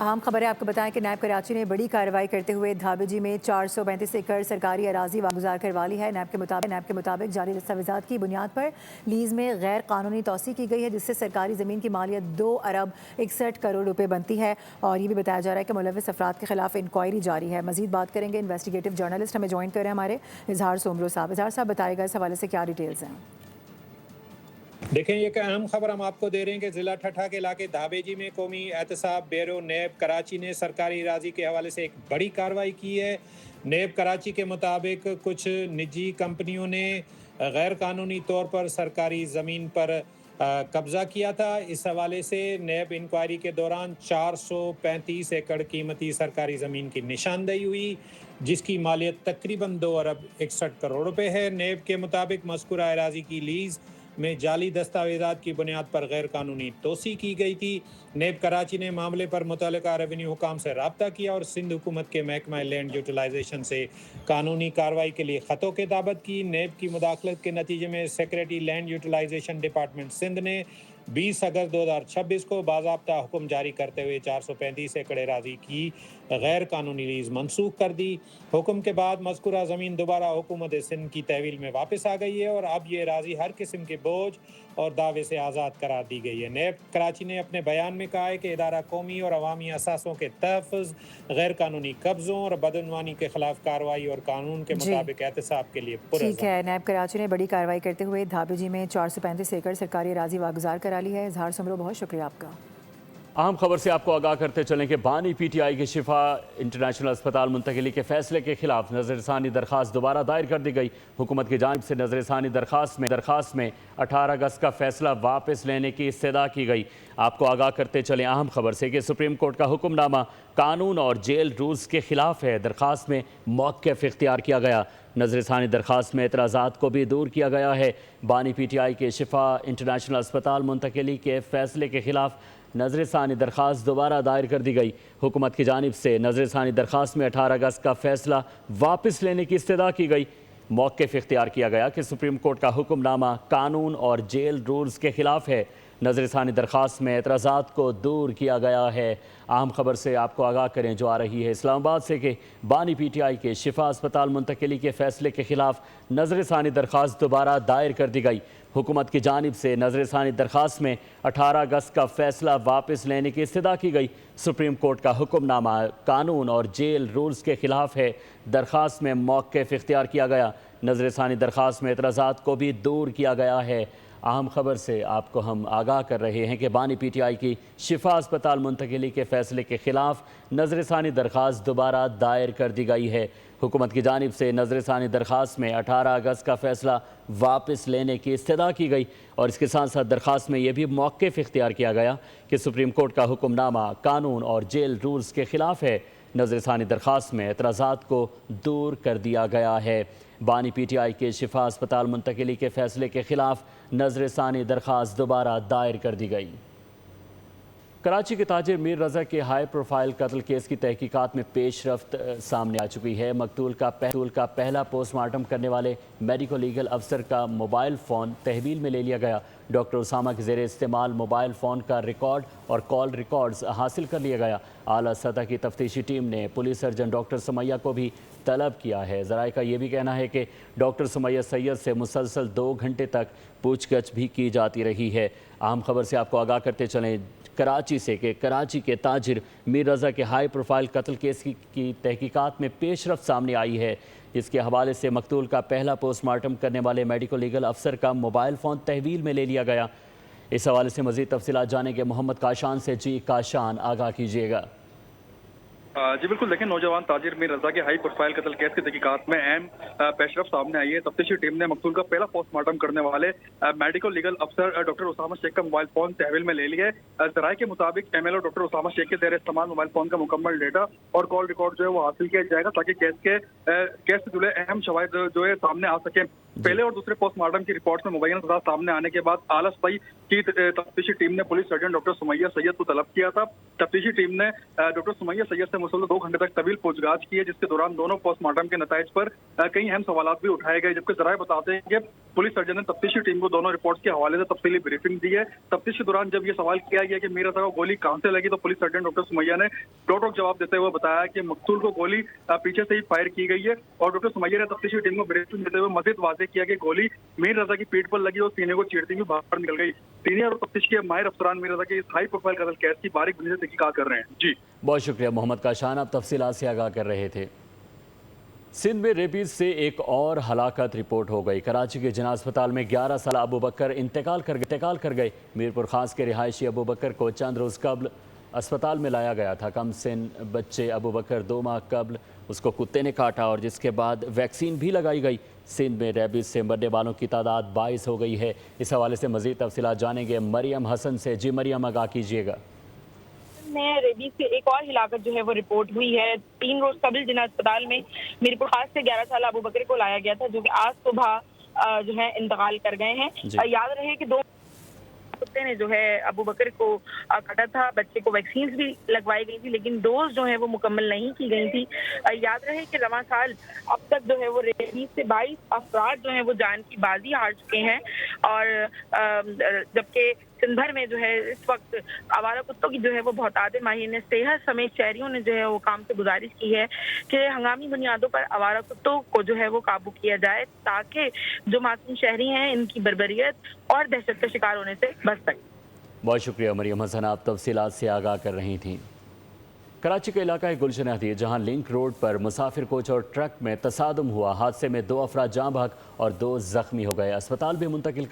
اہم خبر ہے، آپ کو بتائیں کہ نیب کراچی نے بڑی کارروائی کرتے ہوئے دھابے جی میں 435 ایکڑ سرکاری اراضی واگزار کروا لی ہے۔ نیب کے مطابق جعلی دستاویزات کی بنیاد پر لیز میں غیر قانونی توسیع کی گئی ہے، جس سے سرکاری زمین کی مالیت 2 ارب 61 کروڑ روپے بنتی ہے، اور یہ بھی بتایا جا رہا ہے کہ ملوث افراد کے خلاف انکوائری جاری ہے۔ مزید بات کریں گے، انویسٹیگیٹو جرنلسٹ ہمیں جوائن کر رہے ہیں ہمارے اظہار سومرو صاحب۔ اظہار صاحب بتائے گا اس حوالے سے کیا ڈیٹیلز ہیں؟ دیکھیں، ایک اہم خبر ہم آپ کو دے رہے ہیں کہ ضلع ٹھٹھہ کے علاقے دھابے جی میں قومی احتساب بیورو نیب کراچی نے سرکاری اراضی کے حوالے سے ایک بڑی کارروائی کی ہے۔ نیب کراچی کے مطابق کچھ نجی کمپنیوں نے غیر قانونی طور پر سرکاری زمین پر قبضہ کیا تھا۔ اس حوالے سے نیب انکوائری کے دوران 435 ایکڑ قیمتی سرکاری زمین کی نشاندہی ہوئی، جس کی مالیت تقریباً 2 ارب 61 کروڑ روپے ہے۔ نیب کے مطابق مذکورہ اراضی کی لیز میں جعلی دستاویزات کی بنیاد پر غیر قانونی توسیع کی گئی تھی۔ نیب کراچی نے معاملے پر متعلقہ ریونیو حکام سے رابطہ کیا اور سندھ حکومت کے محکمہ لینڈ یوٹیلائزیشن سے قانونی کارروائی کے لیے خطوں کتابت کی۔ نیب کی مداخلت کے نتیجے میں secretary land utilization department Sindh نے 20 اگست 2026 کو باضابطہ حکم جاری کرتے ہوئے 435 ایکڑ اراضی کی غیر قانونی لیز منسوخ کر دی۔ حکم کے بعد مذکورہ زمین دوبارہ حکومت سندھ کی تحویل میں واپس آ گئی ہے اور اب یہ اراضی ہر قسم کے بوجھ اور دعوے سے آزاد قرار دی گئی ہے۔ نیب کراچی نے اپنے بیان میں کہا ہے کہ ادارہ قومی اور عوامی اثاثوں کے تحفظ، غیر قانونی قبضوں اور بدعنوانی کے خلاف کارروائی اور قانون کے مطابق احتساب کے لیے ٹھیک ہے، نیب کراچی نے بڑی کارروائی کرتے ہوئے دھابے جی میں 435 ایکڑ سرکاری اراضی واگزار کرا لی ہے۔ اظہار سمرو، بہت شکریہ آپ کا۔ اہم خبر سے آپ کو آگاہ کرتے چلیں کہ بانی پی ٹی آئی کے شفا انٹرنیشنل اسپتال منتقلی کے فیصلے کے خلاف نظر ثانی درخواست دوبارہ دائر کر دی گئی۔ حکومت کی جانب سے نظر ثانی درخواست میں 18 اگست کا فیصلہ واپس لینے کی استدعا کی گئی۔ آپ کو آگاہ کرتے چلیں اہم خبر سے کہ سپریم کورٹ کا حکم نامہ قانون اور جیل رولز کے خلاف ہے۔ درخواست میں موقف اختیار کیا گیا۔ نظر ثانی درخواست میں اعتراضات کو بھی دور کیا گیا ہے۔ بانی پی ٹی آئی کے شفا انٹرنیشنل اسپتال منتقلی کے فیصلے کے خلاف نظر ثانی درخواست دوبارہ دائر کر دی گئی۔ حکومت کی جانب سے نظر ثانی درخواست میں 18 اگست کا فیصلہ واپس لینے کی استدعا کی گئی۔ موقف اختیار کیا گیا کہ سپریم کورٹ کا حکم نامہ قانون اور جیل رولز کے خلاف ہے۔ نظر ثانی درخواست میں اعتراضات کو دور کیا گیا ہے۔ اہم خبر سے آپ کو آگاہ کریں جو آ رہی ہے اسلام آباد سے کہ بانی پی ٹی آئی کے شفا اسپتال منتقلی کے فیصلے کے خلاف نظر ثانی درخواست دوبارہ دائر کر دی گئی۔ حکومت کی جانب سے نظر ثانی درخواست میں 18 اگست کا فیصلہ واپس لینے کی استدعا کی گئی۔ سپریم کورٹ کا حکم نامہ قانون اور جیل رولز کے خلاف ہے۔ درخواست میں موقف اختیار کیا گیا۔ نظر ثانی درخواست میں اعتراضات کو بھی دور کیا گیا ہے۔ اہم خبر سے آپ کو ہم آگاہ کر رہے ہیں کہ بانی پی ٹی آئی کی شفا اسپتال منتقلی کے فیصلے کے خلاف نظر ثانی درخواست دوبارہ دائر کر دی گئی ہے۔ حکومت کی جانب سے نظر ثانی درخواست میں 18 اگست کا فیصلہ واپس لینے کی استدعا کی گئی، اور اس کے ساتھ ساتھ درخواست میں یہ بھی موقف اختیار کیا گیا کہ سپریم کورٹ کا حکم نامہ قانون اور جیل رولز کے خلاف ہے۔ نظر ثانی درخواست میں اعتراضات کو دور کر دیا گیا ہے۔ بانی پی ٹی آئی کے شفا اسپتال منتقلی کے فیصلے کے خلاف نظر ثانی درخواست دوبارہ دائر کر دی گئی۔ کراچی کے تاجر میر رضا کے ہائی پروفائل قتل کیس کی تحقیقات میں پیش رفت سامنے آ چکی ہے۔ مقتول کا پہلا پوسٹ مارٹم کرنے والے میڈیکو لیگل افسر کا موبائل فون تحویل میں لے لیا گیا۔ ڈاکٹر اسامہ کے زیر استعمال موبائل فون کا ریکارڈ اور کال ریکارڈز حاصل کر لیا گیا۔ اعلیٰ سطح کی تفتیشی ٹیم نے پولیس سرجن ڈاکٹر سمیہ کو بھی طلب کیا ہے۔ ذرائع کا یہ بھی کہنا ہے کہ ڈاکٹر سمیہ سید سے مسلسل 2 گھنٹے تک پوچھ گچھ بھی کی جاتی رہی ہے۔ اہم خبر سے آپ کو آگاہ کرتے چلیں کراچی سے کہ کراچی کے تاجر میر رضا کے ہائی پروفائل قتل کیس کی تحقیقات میں پیش رفت سامنے آئی ہے، جس کے حوالے سے مقتول کا پہلا پوسٹ مارٹم کرنے والے میڈیکو لیگل افسر کا موبائل فون تحویل میں لے لیا گیا۔ اس حوالے سے مزید تفصیلات جانیں گے محمد کاشان سے۔ جی کاشان، آگاہ کیجیے گا۔ جی بالکل، دیکھیں نوجوان تاجر میر رضا کے ہائی پروفائل قتل کیس کی تحقیقات میں اہم پیش رفت سامنے آئی ہے۔ تفتیشی ٹیم نے مقتول کا پہلا پوسٹ مارٹم کرنے والے میڈیکل لیگل افسر ڈاکٹر اسامہ شیخ کا موبائل فون تحویل میں لے لیا ہے۔ ذرائع کے مطابق M L O doctor Usama Sheikh کے زیر استعمال موبائل فون کا مکمل ڈیٹا اور کال ریکارڈ جو ہے وہ حاصل کیا جائے گا تاکہ کیس سے جڑے اہم شواہد جو ہے سامنے آ سکیں۔ पहले और दूसरे पोस्टमार्टम की रिपोर्ट में मुबैना तजाद सामने आने के बाद आलस भाई की तफ्तीशी टीम ने police surgeon doctor Sumaiya Syed को तलब किया था। तफ्तीशी टीम ने डॉक्टर सुमैया सैयद से मुसलसल 2 घंटे तक तवील पूछताछ की है, जिसके दौरान दोनों पोस्टमार्टम के नताइज पर कई अहम सवाल भी उठाए गए। जबकि जराये बताते हैं कि पुलिस सर्जन ने तफ्तीशी टीम को दोनों रिपोर्ट्स के हवाले से तफसीली ब्रीफिंग दी है। तफ्तीश के दौरान जब ये सवाल किया गया कि मीर रजा को गोली कहां से लगी, तो पुलिस सर्जन डॉक्टर सुमैया ने टोक जवाब देते हुए बताया कि मकतूल को गोली पीछे से ही फायर की गई है। और डॉक्टर सुमैया ने तफ्तीशी टीम को ब्रीफिंग देते हुए मजीद वाज़ेह किया कि गोली मीर रजा की पीठ पर लगी और सीने को चीरती हुई बाहर निकल गई। सीनियर और तफ्तीश के माहिर अफसरान मीर रजा के इस हाई प्रोफाइल कत्ल केस की बारीक बनी से तहकीकात कर रहे हैं। जी बहुत शुक्रिया मोहम्मद काशान, आप तफसीलात से आगाह कर रहे थे। सिंध में रेबीज से एक और हलाकत रिपोर्ट हो गई। कराची के जिना अस्पताल में 11 साल अबू बकर इंतकाल कर गए। मीरपुर खास के रिहायशी अबू बकर को चंद रोज़ कबल अस्पताल में लाया गया था। कम सिन बच्चे अबू बकर 2 माह कबल उसको कुत्ते ने काटा और जिसके बाद वैक्सीन भी लगाई गई। सिंध में रेबीज से मरने वालों की तादाद 22 हो गई है। इस हवाले से मज़ीद तफसीलात जानेंगे मरियम हसन से। जी मरियम, आगाह कीजिएगा। में रेबीज से एक और हिलाकत जो है वो रिपोर्ट हुई है। 3 रोज कबल जिना अस्पताल में मीरपुर खास से 11 साल अबू बकर को लाया गया था, जो कि आज सुबह जो है इंतकाल कर गए हैं। याद रहे कि 2 कुत्ते ने जो है अबू बकर को काटा था। बच्चे को वैक्सीन भी लगवाई गई थी, लेकिन डोज जो है वो मुकम्मल नहीं की गई थी। याद रहे कि रवां साल अब तक जो है वो रेबीज से 22 अफराद जो है वो जान की बाजी हार चुके हैं। और जबकि सिंध भर में जो है इस वक्त आवारा कुत्तों की जो है वो बहुतादाद माहिर सेहत समेत शहरियों ने जो है वो काम से गुजारिश की है कि हंगामी बुनियादों पर आवारा कुत्तों को जो है वो काबू किया जाए, ताकि जो मासूम शहरी हैं इनकी बर्बरियत और दहशत का शिकार होने से बच सकें। बहुत शुक्रिया मरियम हसन, आप तफसीलात से आगाह कर रही थी। कराची का इलाका है गुलशन हदीर, जहां लिंक रोड पर मुसाफिर कोच और ट्रक में तसादम हुआ। हादसे में 2 अफराद जाँ बहक और 2 जख्मी हो गए। अस्पताल भी मुंतकिल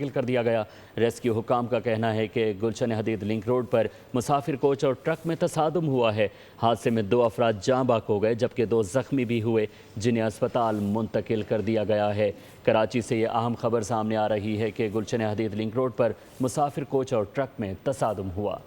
कर दिया गया। रेस्क्यू हुकाम का कहना है कि गुलशन हदीर लिंक रोड पर मुसाफिर कोच और ट्रक में तसादम हुआ है। हादसे में 2 अफराद जाँ बहक हो गए, जबकि 2 जख्मी भी हुए, जिन्हें अस्पताल मुंतकिल कर दिया गया है। कराची से ये अहम खबर सामने आ रही है कि गुलशन हदीर लिंक रोड पर मुसाफिर कोच और ट्रक में तसादम हुआ।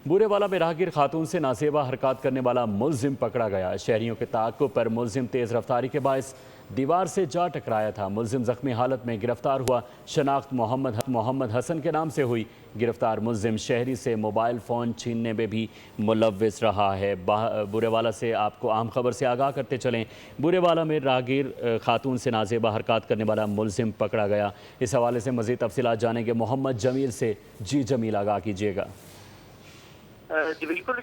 बूरेवाला में राहगीर खातून से नासेबा हरकत करने वाला मुलजिम पकड़ा गया। शहरियों के ताक़ुब पर मुलजिम तेज़ रफ्तारी के बायस दीवार से जा टकराया था। मुलजिम ज़ख्मी हालत में गिरफ्तार हुआ। शनाख्त मोहम्मद हसन के नाम से हुई। गिरफ्तार मुलजिम शहरी से मोबाइल फ़ोन छीनने में भी मुलव्विस रहा है। बूरेवाला से आपको अहम खबर से आगाह करते चलें। बूरेवाला में राहगीर खातून से नासेबा हरकत करने वाला मुलजिम पकड़ा गया। इस हवाले से मज़ीद तफसीलात जानेंगे मोहम्मद जमील से। जी जमील, आगाह कीजिएगा। जी बिल्कुल,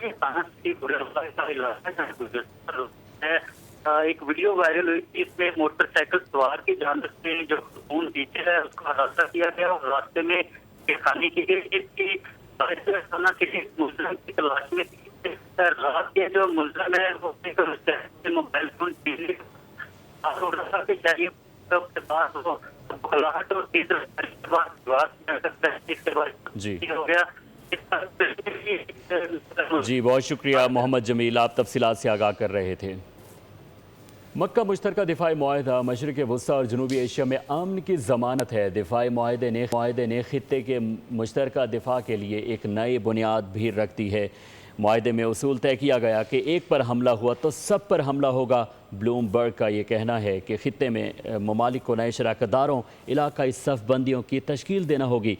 एक वीडियो वायरल हुई थी। इसमें मोटरसाइकिल सवार की जानब से जो खून पीछे है उसका हादसा किया गया और रास्ते में गिरफ्तारी की गई। इसकी मुलजिम की तलाश में रात के जो मुलजिम है वो मोबाइल फोन जी हो गया। जी बहुत शुक्रिया मोहम्मद जमील, आप तफसीलात से आगाह कर रहे थे। मक्का मुश्तरका दिफाई मुआहदा मशरिक़ वस्ता और जनूबी एशिया में अमन की ज़मानत है। दिफाई मुआहदे ने खित्ते के मुश्तरका दिफा के लिए एक नई बुनियाद भी रखती है। मुआहदे में उसूल तय किया गया कि एक पर हमला हुआ तो सब पर हमला होगा। ब्लूमबर्ग का ये कहना है कि खित्ते में ममालिक को नए शराकतदारों इलाकाई सफ़बंदियों की तश्कील देना होगी।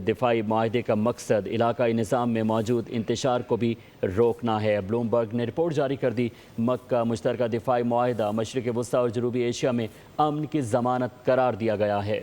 दिफाई मुआहदे का मकसद इलाकाई निज़ाम में मौजूद इंतशार को भी रोकना है। ब्लूमबर्ग ने रिपोर्ट जारी कर दी। मक्का मुश्तरका दिफाई मुआहदा मशरिक़ वस्ता और जनूबी एशिया में अमन की ज़मानत करार दिया गया है।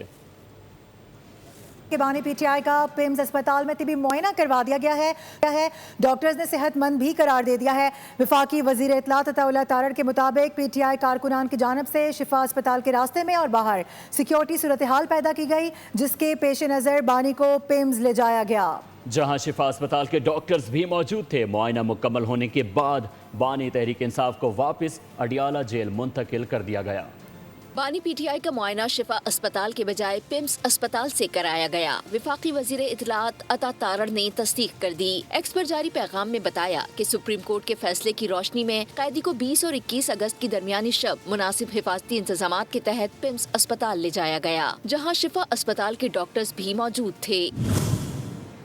के बानी पीटीआई का पिम्स अस्पताल में तिबी मुआयना करवा दिया गया है। डॉक्टर्स ने सेहतमंद भी करार दे दिया है। वफाकी वजीर इत्तलात अताउल्लाह तारड़ के मुताबिक पीटीआई कारकुनान की जानब से शिफा अस्पताल के रास्ते में और बाहर सिक्योरिटी सूरत हाल पैदा की गई, जिसके पेश नज़र बानी को पिम्स ले जाया गया, जहां शिफा अस्पताल के डॉक्टर्स भी मौजूद थे। मुआयना मुकम्मल होने के बाद बानी तहरीक इंसाफ को वापस अडियाला जेल मुंतकिल कर दिया गया। बानी पीटीआई का मुआयना शिफा अस्पताल के बजाय पिम्स अस्पताल से कराया गया। वफाकी वजीर इत्तलात अता तारड़ ने तस्दीक कर दी। एक्स पर जारी पैगाम में बताया कि सुप्रीम कोर्ट के फैसले की रोशनी में कैदी को 20 और 21 अगस्त की दरमियानी शब मुनासिब हिफाजती इंतजाम के तहत पिम्स अस्पताल ले जाया गया, जहाँ शिफा अस्पताल के डॉक्टर्स भी मौजूद थे।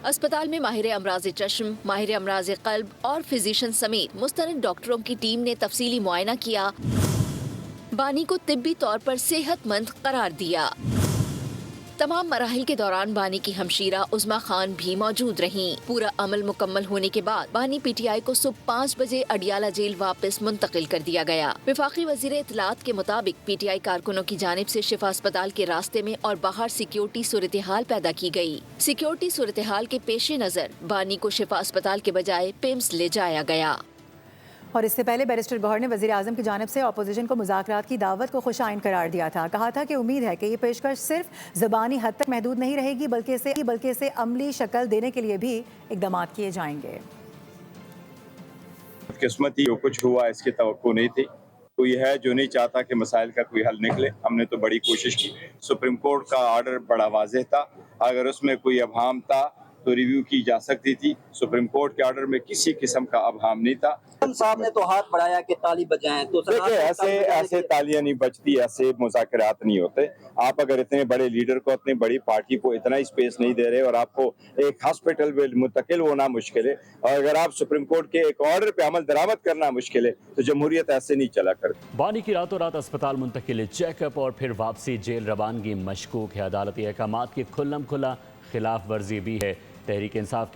अस्पताल में माहिर अमराज चश्म, माहिर अमराज कल्ब और फिजिशियन समेत मुस्तनद डॉक्टरों की टीम ने तफसीली मुआयना किया। बानी को तिब्बी तौर पर सेहतमंद करार दिया। तमाम मराहिल के दौरान बानी की हमशीरा उज़्मा खान भी मौजूद रहीं। पूरा अमल मुकम्मल होने के बाद बानी पीटीआई को सुबह 5 बजे अडियाला जेल वापस मुंतकिल कर दिया गया। वफाकी वज़ीर इत्तलात के मुताबिक पीटीआई कारकुनों की जानिब से शिफा अस्पताल के रास्ते में और बाहर सिक्योरिटी सूरत हाल पैदा की गई। सिक्योरिटी सूरत हाल के पेश नज़र बानी को शिफा अस्पताल के बजाय पिम्स ले जाया गया। और इससे पहले बैरिस्टर गौहर ने वज़ीर आज़म की जानिब से अपोजिशन को मुज़ाकरात की दावत को खुशाइन करार दिया था। कहा था कि उम्मीद है कि ये पेशकश सिर्फ ज़बानी हद तक महदूद नहीं रहेगी बल्कि इसे अमली शक्ल देने के लिए भी इक़दामात किए जाएंगे। किस्मती जो कुछ हुआ इसकी तवक्को नहीं थी। कोई है जो नहीं चाहता कि मसाइल का कोई हल निकले। हमने तो बड़ी कोशिश की। सुप्रीम कोर्ट का आर्डर बड़ा वाज़ेह था। अगर उसमें कोई अबहाम था तो रिव्यू की जा सकती थी। सुप्रीम कोर्ट के आर्डर में किसी किस्म का अबहाम नहीं था। साहब ने तो हाथ बढ़ाया कि ताली बजाएं, तो देखिए ऐसे तालियां नहीं बजती, ऐसे मुज़ाकरात नहीं होते। आप अगर इतने बड़े लीडर को, इतनी बड़ी पार्टी को इतना स्पेस नहीं दे रहे और आपको एक हॉस्पिटल में मुंतकिल होना मुश्किल है, और अगर आप सुप्रीम कोर्ट के एक ऑर्डर पे अमल दरामद करना मुश्किल है, तो जमहूरियत ऐसे नहीं चला करती। बानी की रातों रात अस्पताल मुंतकिल, चेकअप और फिर वापसी जेल रवानगी मशकूक है। अदालती अहकामात की खुल्लम खुला खिलाफ वर्जी भी है। तहरीक इंसाफ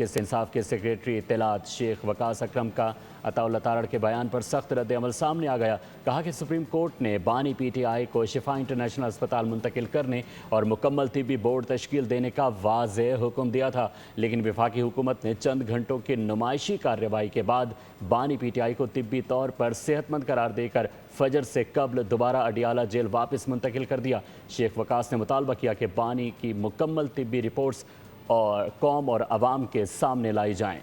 के सेक्रेटरी इत्तलात शेख वकास अकरम का अताउल्लाह तारड़ के बयान पर सख्त रद्द अमल सामने आ गया। कहा कि सुप्रीम कोर्ट ने बानी पीटीआई को शिफा इंटरनेशनल अस्पताल मुंतकिल करने और मुकम्मल तिब्बी बोर्ड तश्कील देने का वाज़ेह हुक्म दिया था, लेकिन वफाकी हुकूमत ने चंद घंटों की नुमाइशी कार्रवाई के बाद बानी पीटीआई को तिब्बी तौर पर सेहतमंद करार देकर फजर से कबल दोबारा अडियाला जेल वापस मुंतकिल कर दिया। शेख वकास ने मुतालबा किया कि बानी की मुकम्मल तिब्बी रिपोर्ट्स और कौम और अवाम के सामने लाई जाएं।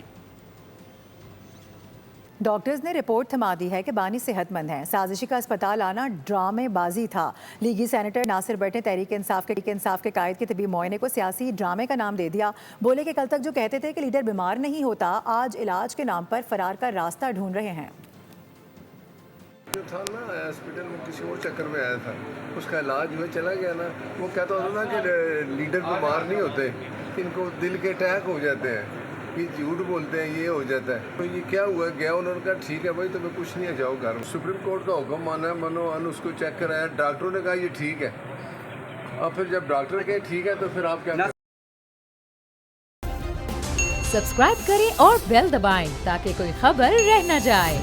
डॉक्टर्स ने रिपोर्ट थमा दी है कि बानी सेहतमंद हैं। साजिशी का अस्पताल आना ड्रामेबाजी था। लीगी सेनेटर नासिर भट्ट ने तहरीक इंसाफ के कायद के तबी मुआयने को सियासी ड्रामे का नाम दे दिया। बोले कि कल तक जो कहते थे कि लीडर बीमार नहीं होता, आज इलाज के नाम पर फरार का रास्ता ढूंढ रहे हैं। जो था ना हॉस्पिटल में किसी और चक्कर में आया था, उसका इलाज हुआ चला गया ना। वो कहता होता था कि लीडर बीमार नहीं होते, इनको दिल के अटैक हो जाते हैं, ये झूठ बोलते हैं, ये हो जाता है। तो ये क्या हुआ, गया उन्होंने कहा ठीक है भाई तुम्हें कुछ नहीं है, जाओ घर। सुप्रीम कोर्ट का हुक्म माना, मनो अन उसको चेक कराया, डॉक्टरों ने कहा ये ठीक है। और फिर जब डॉक्टर कहे ठीक है तो फिर आप क्या। सब्सक्राइब करें और बेल दबाएं ताकि कोई खबर रह न जाए।